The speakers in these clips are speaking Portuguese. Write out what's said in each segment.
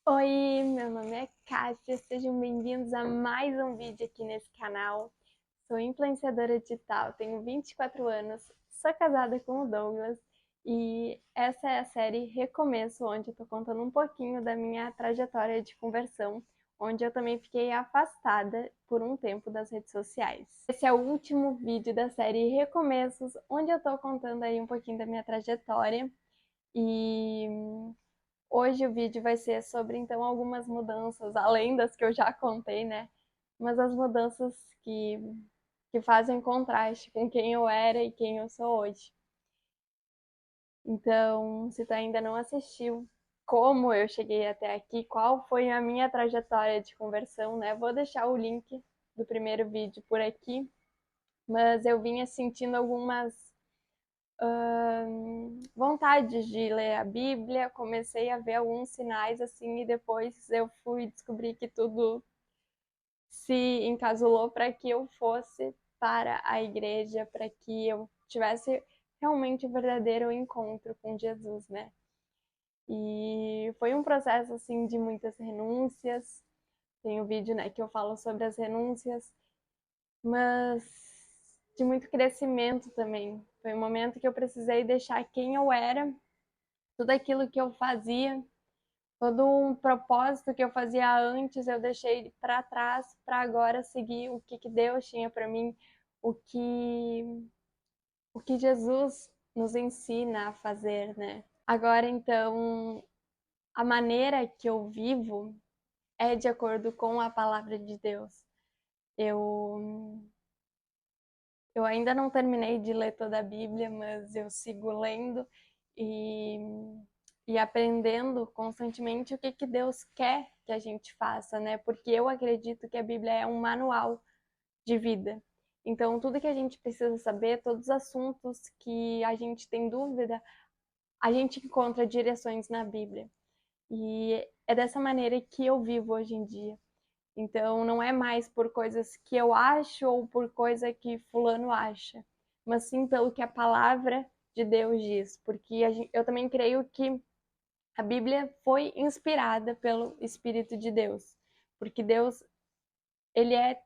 Oi, meu nome é Cássia, sejam bem-vindos a mais um vídeo aqui nesse canal. Sou influenciadora digital, tenho 24 anos, sou casada com o Douglas e essa é a série Recomeço, onde eu tô contando um pouquinho da minha trajetória de conversão, onde eu também fiquei afastada por um tempo das redes sociais. Esse é o último vídeo da série Recomeços, onde eu tô contando aí um pouquinho da minha trajetória e hoje o vídeo vai ser sobre, então, algumas mudanças, além das que eu já contei, né? Mas as mudanças que fazem contraste com quem eu era e quem eu sou hoje. Então, se tu ainda não assistiu como eu cheguei até aqui, qual foi a minha trajetória de conversão, né? Vou deixar o link do primeiro vídeo por aqui, mas eu vinha sentindo algumas vontade de ler a Bíblia, comecei a ver alguns sinais assim, e depois eu fui descobrir que tudo se encasulou para que eu fosse para a igreja, para que eu tivesse realmente o verdadeiro encontro com Jesus, né? E foi um processo assim de muitas renúncias. Tem um vídeo, né, que eu falo sobre as renúncias, mas de muito crescimento também. Foi um momento que eu precisei deixar quem eu era, tudo aquilo que eu fazia, todo um propósito que eu fazia antes, eu deixei para trás para agora seguir o que Deus tinha para mim, o que o que Jesus nos ensina a fazer, né? Agora então, a maneira que eu vivo é de acordo com a palavra de Deus. Eu eu ainda não terminei de ler toda a Bíblia, mas eu sigo lendo e, e aprendendo constantemente o que Deus quer que a gente faça, né? Porque eu acredito que a Bíblia é um manual de vida. Então, tudo que a gente precisa saber, todos os assuntos que a gente tem dúvida, a gente encontra direções na Bíblia. E é dessa maneira que eu vivo hoje em dia. Então, não é mais por coisas que eu acho ou por coisa que fulano acha, mas sim pelo que a palavra de Deus diz, porque eu também creio que a Bíblia foi inspirada pelo Espírito de Deus, porque Deus, ele é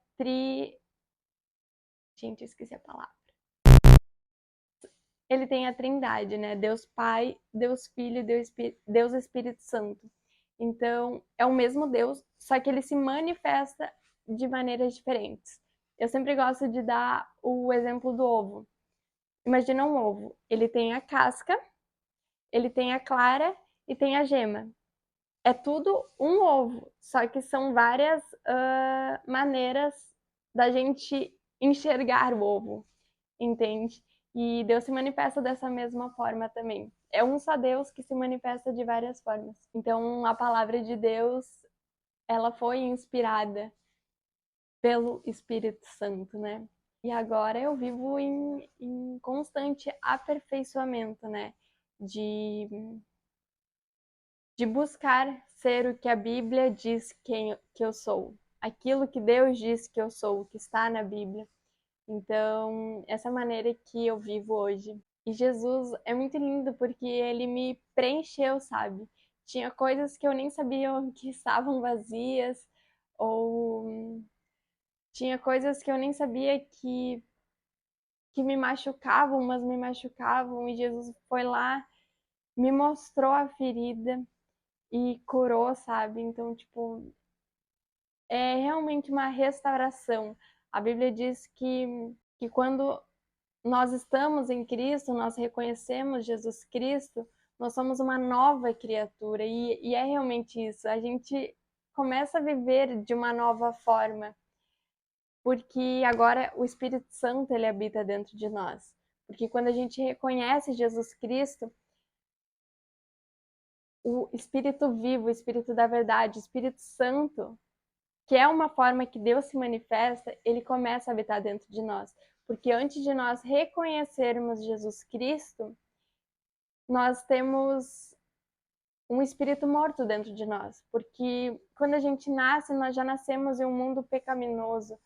Gente, eu esqueci a palavra. Ele tem a Trindade, né? Deus Pai, Deus Filho e Deus Espírito Santo. Então, é o mesmo Deus, só que ele se manifesta de maneiras diferentes. Eu sempre gosto de dar o exemplo do ovo. Imagina um ovo. Ele tem a casca, ele tem a clara e tem a gema. É tudo um ovo, só que são várias maneiras da gente enxergar o ovo, entende? E Deus se manifesta dessa mesma forma também. É um só Deus que se manifesta de várias formas. Então, a palavra de Deus, ela foi inspirada pelo Espírito Santo, né? E agora eu vivo em constante aperfeiçoamento, né? De, de buscar ser o que a Bíblia diz que eu sou. Aquilo que Deus diz que eu sou, que está na Bíblia. Então, essa maneira que eu vivo hoje. E Jesus é muito lindo porque ele me preencheu, sabe? Tinha coisas que eu nem sabia que estavam vazias, ou tinha coisas que eu nem sabia que me machucavam, mas me machucavam, e Jesus foi lá, me mostrou a ferida e curou, sabe? Então, tipo, é realmente uma restauração. A Bíblia diz que quando nós estamos em Cristo, nós reconhecemos Jesus Cristo, nós somos uma nova criatura e é realmente isso. A gente começa a viver de uma nova forma, porque agora o Espírito Santo ele habita dentro de nós. Porque quando a gente reconhece Jesus Cristo, o Espírito vivo, o Espírito da verdade, o Espírito Santo, que é uma forma que Deus se manifesta, ele começa a habitar dentro de nós. Porque antes de nós reconhecermos Jesus Cristo, nós temos um espírito morto dentro de nós, porque quando a gente nasce, nós já nascemos em um mundo pecaminoso.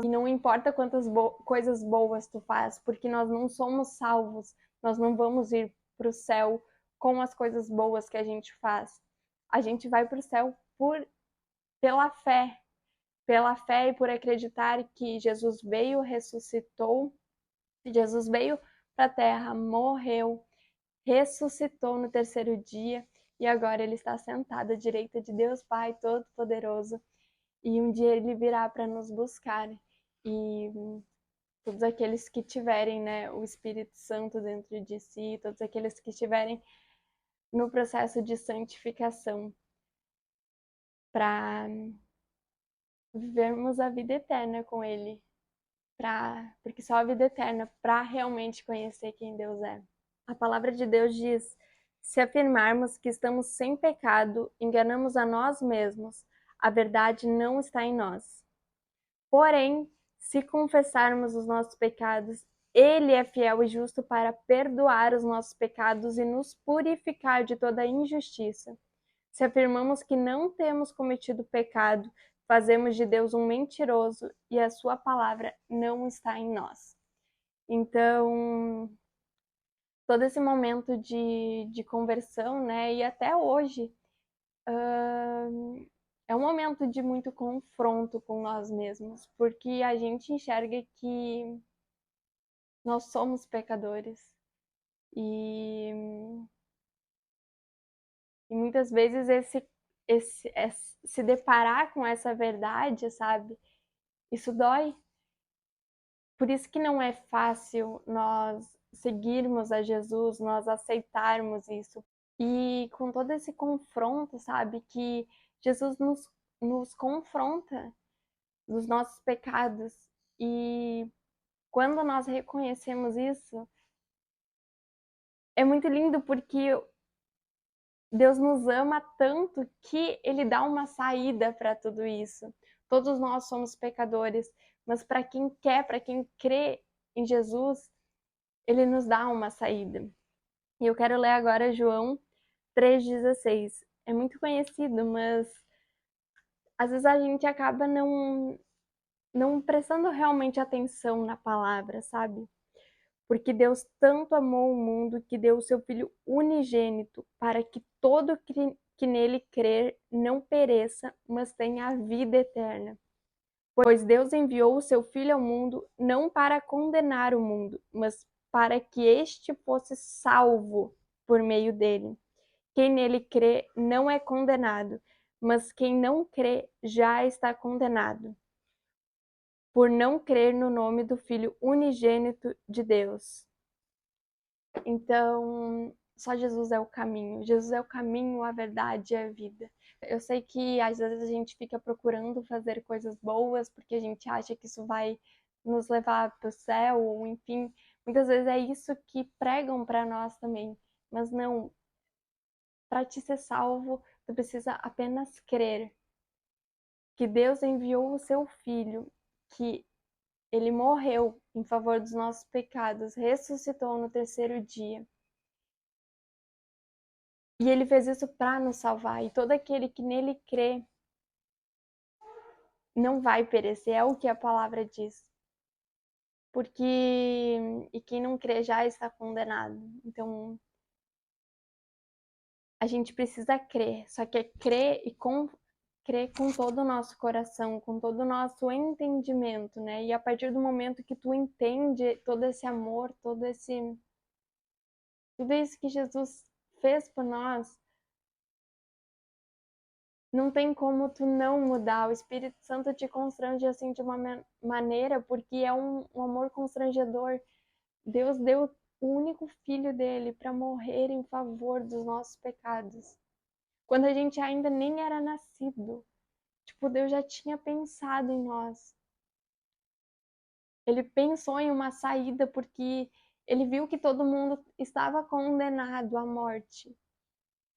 E não importa quantas coisas boas tu faz, porque nós não somos salvos, nós não vamos ir para o céu com as coisas boas que a gente faz. a gente vai para o céu pela fé e por acreditar que Jesus veio, ressuscitou, Jesus veio para a terra, morreu, ressuscitou no terceiro dia e agora ele está sentado à direita de Deus Pai Todo-Poderoso e um dia ele virá para nos buscar e todos aqueles que tiverem, né, o Espírito Santo dentro de si, todos aqueles que estiverem no processo de santificação para vivermos a vida eterna com ele, porque só a vida eterna para realmente conhecer quem Deus é. A palavra de Deus diz: se afirmarmos que estamos sem pecado, enganamos a nós mesmos, a verdade não está em nós. Porém, se confessarmos os nossos pecados, ele é fiel e justo para perdoar os nossos pecados e nos purificar de toda injustiça. Se afirmamos que não temos cometido pecado, fazemos de Deus um mentiroso e a sua palavra não está em nós. Então, todo esse momento de conversão, né, e até hoje, é um momento de muito confronto com nós mesmos, porque a gente enxerga que nós somos pecadores e muitas vezes se deparar com essa verdade, sabe, isso dói. Por isso que não é fácil nós seguirmos a Jesus, nós aceitarmos isso. E com todo esse confronto, sabe, que Jesus nos confronta dos nossos pecados. E quando nós reconhecemos isso, é muito lindo porque Deus nos ama tanto que ele dá uma saída para tudo isso. Todos nós somos pecadores, mas para quem quer, para quem crê em Jesus, ele nos dá uma saída. E eu quero ler agora João 3,16. É muito conhecido, mas às vezes a gente acaba não prestando realmente atenção na palavra, sabe? Porque Deus tanto amou o mundo que deu o seu Filho unigênito para que todo que nele crer não pereça, mas tenha a vida eterna. Pois Deus enviou o seu Filho ao mundo não para condenar o mundo, mas para que este fosse salvo por meio dele. Quem nele crê não é condenado, mas quem não crê já está condenado, por não crer no nome do Filho unigênito de Deus. Então, só Jesus é o caminho. Jesus é o caminho, a verdade e a vida. Eu sei que às vezes a gente fica procurando fazer coisas boas porque a gente acha que isso vai nos levar para o céu, ou enfim, muitas vezes é isso que pregam para nós também. Mas não, para te ser salvo, tu precisa apenas crer que Deus enviou o seu Filho, que ele morreu em favor dos nossos pecados, ressuscitou no terceiro dia. E ele fez isso para nos salvar. E todo aquele que nele crê não vai perecer, é o que a palavra diz. E quem não crê já está condenado. Então, a gente precisa crer, só que é crer crer com todo o nosso coração, com todo o nosso entendimento, né? E a partir do momento que tu entende todo esse amor, tudo isso que Jesus fez por nós, não tem como tu não mudar. O Espírito Santo te constrange assim de uma maneira, porque é um amor constrangedor. Deus deu o único filho dele para morrer em favor dos nossos pecados. Quando a gente ainda nem era nascido. Tipo, Deus já tinha pensado em nós. Ele pensou em uma saída porque ele viu que todo mundo estava condenado à morte.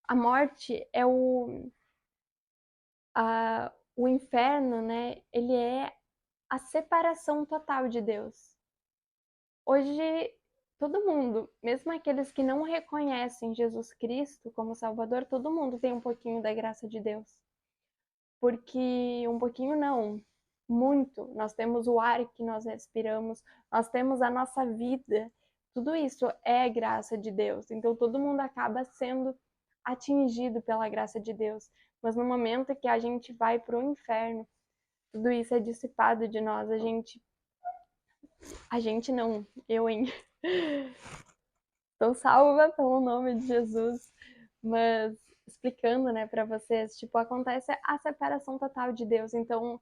A morte é o inferno, né? Ele é a separação total de Deus. Hoje, todo mundo, mesmo aqueles que não reconhecem Jesus Cristo como Salvador, todo mundo tem um pouquinho da graça de Deus. Porque um pouquinho não, muito. Nós temos o ar que nós respiramos, nós temos a nossa vida. Tudo isso é graça de Deus. Então todo mundo acaba sendo atingido pela graça de Deus. Mas no momento que a gente vai para o inferno, tudo isso é dissipado de nós. A gente não, eu, hein? Estou salva pelo nome de Jesus, mas explicando, né, para vocês, tipo, acontece a separação total de Deus. Então,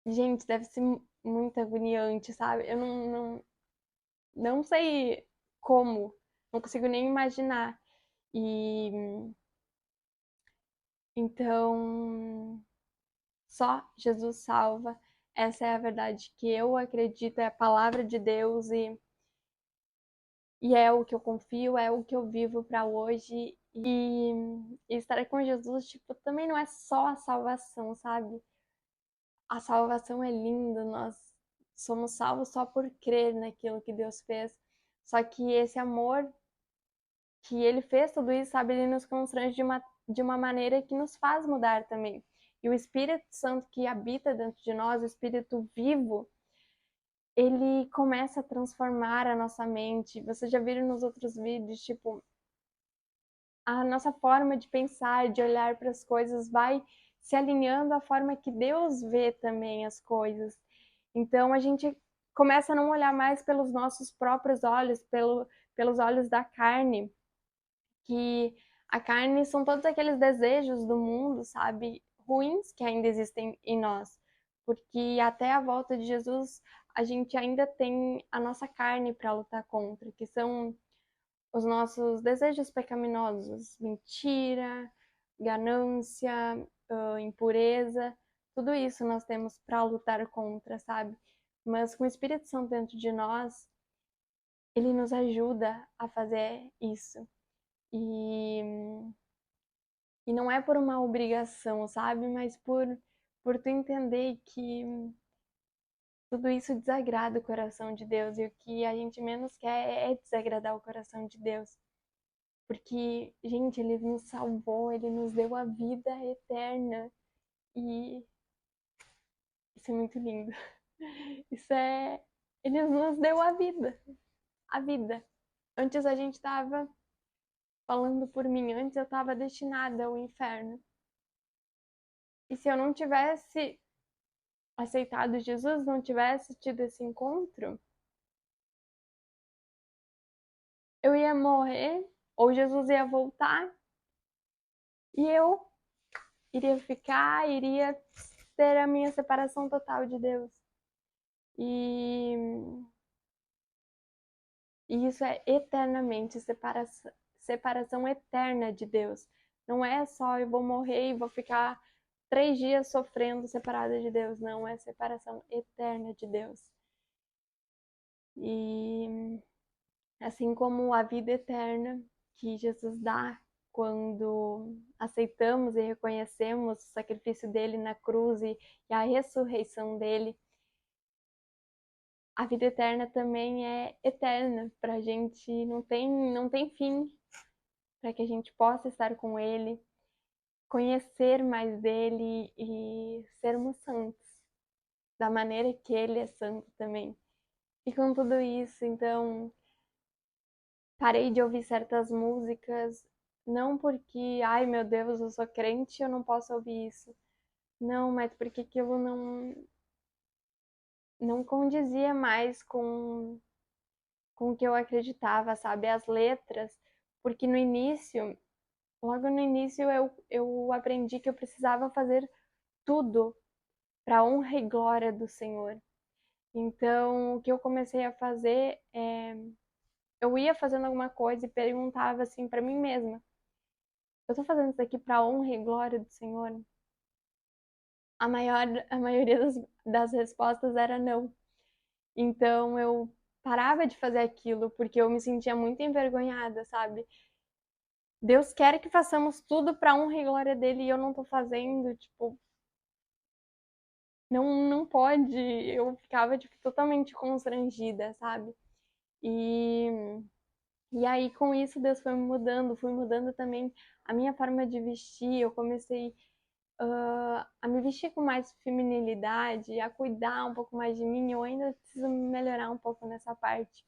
gente, deve ser muito agoniante, sabe? Eu não sei como, não consigo nem imaginar. E então, só Jesus salva. Essa é a verdade que eu acredito, é a palavra de Deus e é o que eu confio, é o que eu vivo para hoje. E estar com Jesus, tipo, também não é só a salvação, sabe? A salvação é linda, nós somos salvos só por crer naquilo que Deus fez. Só que esse amor que ele fez tudo isso, sabe, ele nos constrange de uma maneira que nos faz mudar também. E o Espírito Santo que habita dentro de nós, o Espírito vivo, ele começa a transformar a nossa mente. Vocês já viram nos outros vídeos, tipo, a nossa forma de pensar, de olhar para as coisas vai se alinhando à forma que Deus vê também as coisas. Então a gente começa a não olhar mais pelos nossos próprios olhos, pelos olhos da carne, que a carne são todos aqueles desejos do mundo, sabe, ruins que ainda existem em nós. Porque até a volta de Jesus, a gente ainda tem a nossa carne para lutar contra, que são os nossos desejos pecaminosos, mentira, ganância, impureza, tudo isso nós temos para lutar contra, sabe? Mas com o Espírito Santo dentro de nós, ele nos ajuda a fazer isso. E, e não é por uma obrigação, sabe? Mas por tu entender que tudo isso desagrada o coração de Deus e o que a gente menos quer é desagradar o coração de Deus. Porque, gente, ele nos salvou, ele nos deu a vida eterna. E isso é muito lindo. Isso é. Ele nos deu a vida. A vida. Antes a gente estava falando por mim, antes eu estava destinada ao inferno. E se eu não tivesse aceitado Jesus, não tivesse tido esse encontro, eu ia morrer, ou Jesus ia voltar, e eu iria ficar, iria ter a minha separação total de Deus. E isso é eternamente separação eterna de Deus. Não é só eu vou morrer e vou ficar 3 dias sofrendo separada de Deus. Não, é separação eterna de Deus. E assim como a vida eterna que Jesus dá quando aceitamos e reconhecemos o sacrifício dele na cruz e a ressurreição dele, a vida eterna também é eterna para a gente, não tem fim, para que a gente possa estar com ele, conhecer mais dele e sermos santos, da maneira que ele é santo também. E com tudo isso, então, parei de ouvir certas músicas, não porque, ai meu Deus, eu sou crente, eu não posso ouvir isso. Não, mas porque aquilo não condizia mais com o que eu acreditava, sabe? As letras, porque no início, logo no início, eu aprendi que eu precisava fazer tudo para honra e glória do Senhor. Então, o que eu comecei a fazer é eu ia fazendo alguma coisa e perguntava assim para mim mesma: eu tô fazendo isso aqui para honra e glória do Senhor? A maioria das respostas era não. Então, eu parava de fazer aquilo porque eu me sentia muito envergonhada, sabe? Deus quer que façamos tudo para honra e glória dele e eu não tô fazendo, tipo, não pode. Eu ficava tipo totalmente constrangida, sabe? E e aí com isso Deus foi me mudando, fui mudando também a minha forma de vestir, eu comecei a me vestir com mais feminilidade, a cuidar um pouco mais de mim. Eu ainda preciso melhorar um pouco nessa parte,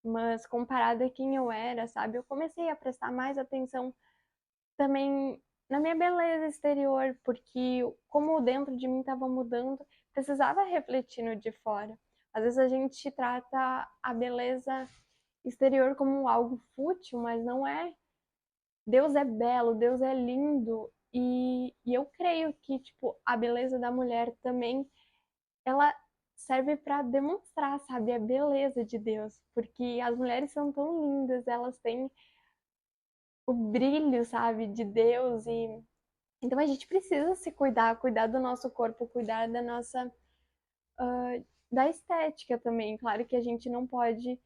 mas comparado a quem eu era, sabe? Eu comecei a prestar mais atenção também na minha beleza exterior, porque como dentro de mim estava mudando, precisava refletir no de fora. Às vezes a gente trata a beleza exterior como algo fútil, mas não é. Deus é belo, Deus é lindo, e eu creio que, tipo, a beleza da mulher também, ela serve para demonstrar, sabe, a beleza de Deus, porque as mulheres são tão lindas, elas têm o brilho, sabe, de Deus, e então a gente precisa se cuidar, cuidar do nosso corpo, cuidar da nossa, da estética também. Claro que a gente não pode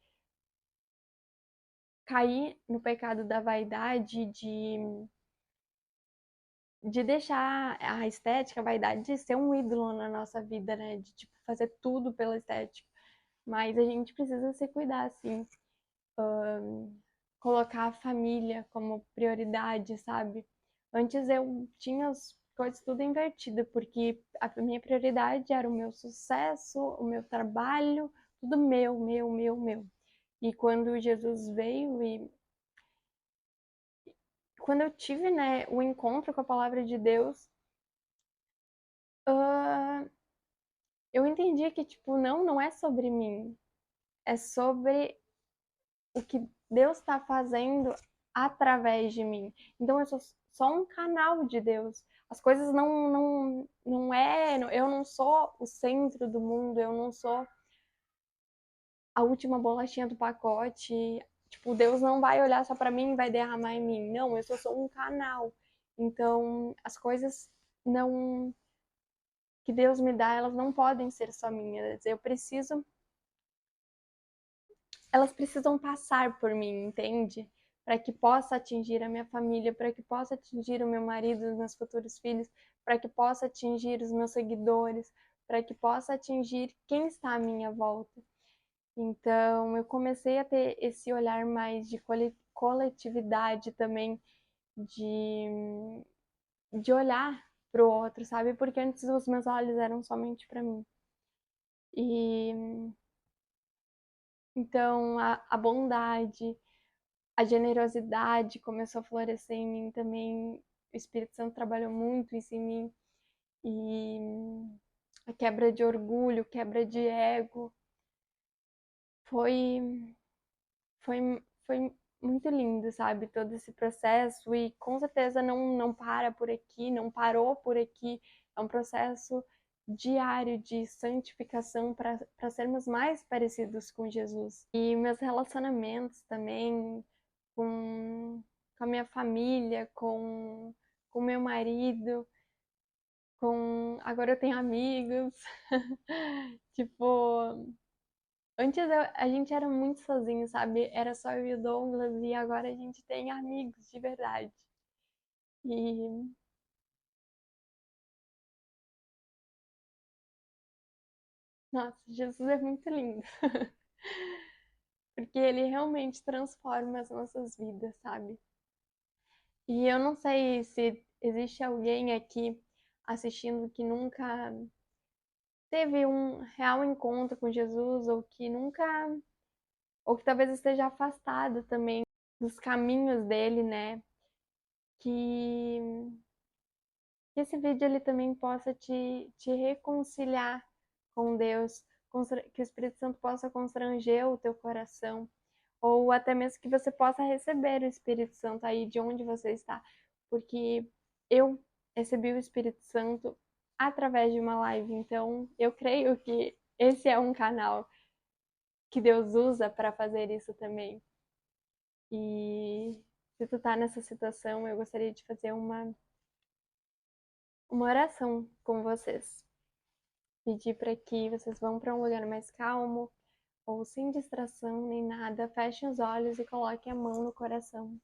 cair no pecado da vaidade, de deixar a estética, a vaidade de ser um ídolo na nossa vida, né? De tipo fazer tudo pela estética. Mas a gente precisa se cuidar, assim, colocar a família como prioridade, sabe? Antes eu tinha as coisas tudo invertido, porque a minha prioridade era o meu sucesso, o meu trabalho, tudo meu, meu, meu, meu. E quando Jesus veio e quando eu tive, né, o encontro com a palavra de Deus, uh, eu entendi que, tipo, não é sobre mim, é sobre o que Deus está fazendo através de mim. Então eu sou só um canal de Deus. As coisas não é, eu não sou o centro do mundo, eu não sou a última bolachinha do pacote. Tipo, Deus não vai olhar só para mim e vai derramar em mim. Não, eu sou só um canal. Então, as coisas não que Deus me dá, elas não podem ser só minhas. Eu preciso elas precisam passar por mim, entende? Para que possa atingir a minha família, para que possa atingir o meu marido, os meus futuros filhos, para que possa atingir os meus seguidores, para que possa atingir quem está à minha volta. Então, eu comecei a ter esse olhar mais de coletividade também, de olhar para o outro, sabe? Porque antes os meus olhos eram somente para mim. E então a bondade, a generosidade começou a florescer em mim também. O Espírito Santo trabalhou muito isso em mim. E a quebra de orgulho, quebra de ego, foi, foi muito lindo, sabe? Todo esse processo. E com certeza não para por aqui, não parou por aqui. É um processo diário de santificação para sermos mais parecidos com Jesus. E meus relacionamentos também com a minha família, com meu marido, com. Agora eu tenho amigos. Tipo, antes a gente era muito sozinho, sabe? Era só eu e o Douglas, e agora a gente tem amigos de verdade. E, nossa, Jesus é muito lindo. Porque ele realmente transforma as nossas vidas, sabe? E eu não sei se existe alguém aqui assistindo que nunca teve um real encontro com Jesus, ou que nunca, ou que talvez esteja afastado também dos caminhos dele, né? Que, que esse vídeo ele também possa te reconciliar com Deus, que o Espírito Santo possa constranger o teu coração, ou até mesmo que você possa receber o Espírito Santo aí de onde você está, porque eu recebi o Espírito Santo através de uma live, então eu creio que esse é um canal que Deus usa para fazer isso também. E se tu tá nessa situação, eu gostaria de fazer uma oração com vocês. Pedir para que vocês vão para um lugar mais calmo, ou sem distração nem nada, fechem os olhos e coloquem a mão no coração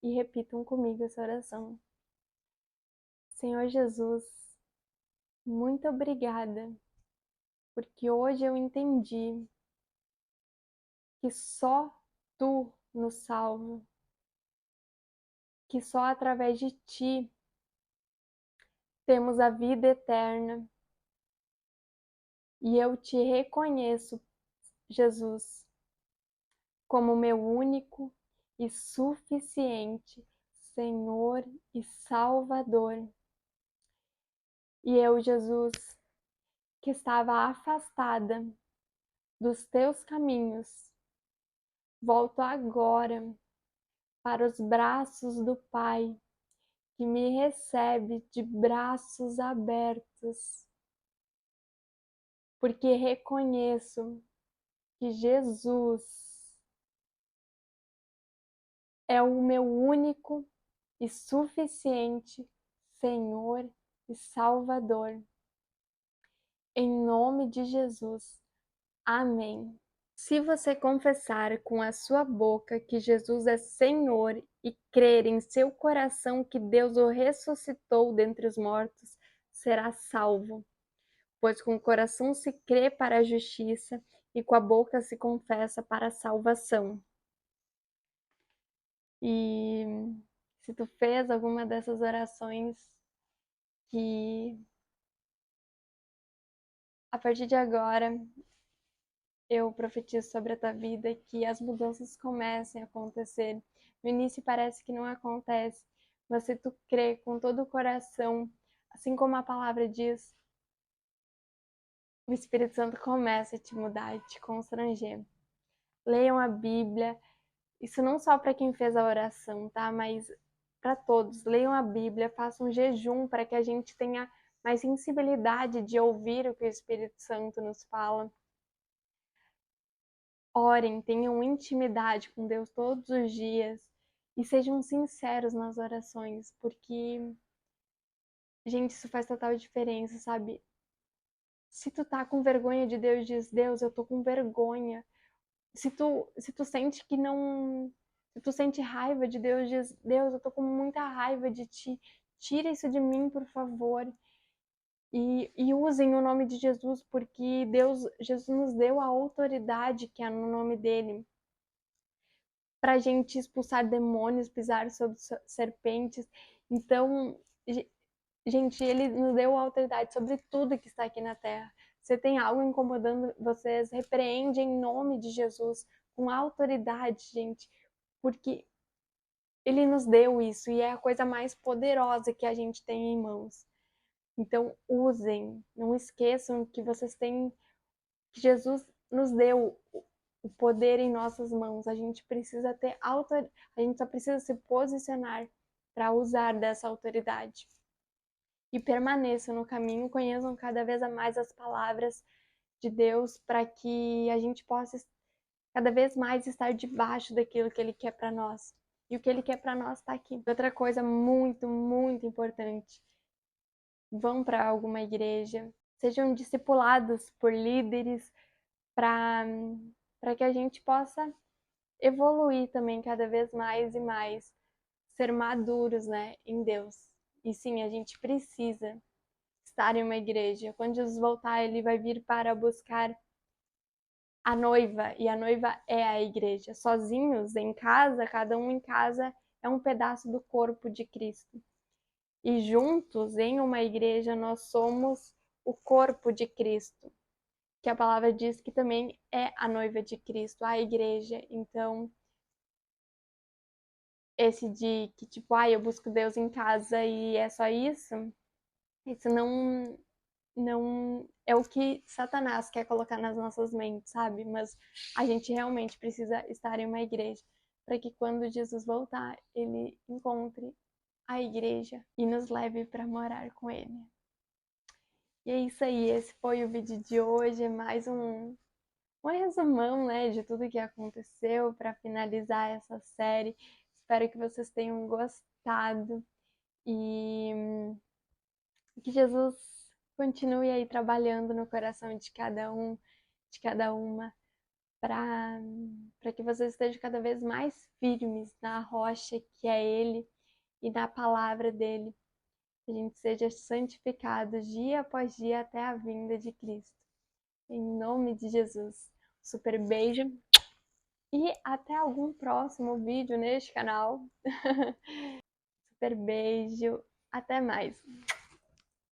e repitam comigo essa oração. Senhor Jesus, muito obrigada, porque hoje eu entendi que só tu nos salva, que só através de ti temos a vida eterna. E eu te reconheço, Jesus, como meu único e suficiente Senhor e Salvador. E eu, Jesus, que estava afastada dos teus caminhos, volto agora para os braços do Pai, que me recebe de braços abertos, porque reconheço que Jesus é o meu único e suficiente Senhor e Salvador. Em nome de Jesus. Amém. Se você confessar com a sua boca que Jesus é Senhor e crer em seu coração que Deus o ressuscitou dentre os mortos, será salvo. Pois com o coração se crê para a justiça e com a boca se confessa para a salvação. E se tu fez alguma dessas orações, que a partir de agora eu profetizo sobre a tua vida que as mudanças comecem a acontecer. No início parece que não acontece, mas se tu crê com todo o coração, assim como a palavra diz, o Espírito Santo começa a te mudar e te constranger. Leiam a Bíblia, isso não só para quem fez a oração, tá? Mas para todos. Leiam a Bíblia, façam um jejum para que a gente tenha mais sensibilidade de ouvir o que o Espírito Santo nos fala. Orem, tenham intimidade com Deus todos os dias e sejam sinceros nas orações, porque, gente, isso faz total diferença, sabe? Se tu tá com vergonha de Deus, diz: Deus, eu tô com vergonha. Se tu sente que não. Se tu sente raiva de Deus, diz: Deus, eu tô com muita raiva de ti. Tira isso de mim, por favor. E usem o nome de Jesus, porque Jesus nos deu a autoridade que é no nome dele, para a gente expulsar demônios, pisar sobre serpentes. Então, gente, ele nos deu autoridade sobre tudo que está aqui na terra. Se tem algo incomodando vocês, repreende em nome de Jesus, com autoridade, gente, porque ele nos deu isso e é a coisa mais poderosa que a gente tem em mãos. Então, usem, não esqueçam que vocês têm, que Jesus nos deu o poder em nossas mãos. A gente precisa ter autoridade, a gente só precisa se posicionar para usar dessa autoridade. E permaneçam no caminho, conheçam cada vez mais as palavras de Deus para que a gente possa cada vez mais estar debaixo daquilo que Ele quer para nós. E o que Ele quer para nós está aqui. Outra coisa muito, muito importante: vão para alguma igreja, sejam discipulados por líderes para que a gente possa evoluir também cada vez mais e mais, ser maduros, né, em Deus. E sim, a gente precisa estar em uma igreja. Quando Jesus voltar, ele vai vir para buscar a noiva, e a noiva é a igreja. Sozinhos, em casa, cada um em casa é um pedaço do corpo de Cristo. E juntos, em uma igreja, nós somos o corpo de Cristo, que a palavra diz que também é a noiva de Cristo, a igreja. Então, esse de que tipo, eu busco Deus em casa e é só isso não é o que Satanás quer colocar nas nossas mentes, sabe? Mas a gente realmente precisa estar em uma igreja para que quando Jesus voltar, ele encontre a igreja e nos leve para morar com ele. E é isso aí, esse foi o vídeo de hoje, é mais um resumão, né, de tudo que aconteceu para finalizar essa série. Espero que vocês tenham gostado e que Jesus continue aí trabalhando no coração de cada um, de cada uma, para que vocês estejam cada vez mais firmes na rocha que é Ele e na palavra dele. Que a gente seja santificado dia após dia até a vinda de Cristo. Em nome de Jesus. Super beijo e até algum próximo vídeo neste canal. Super beijo. Até mais.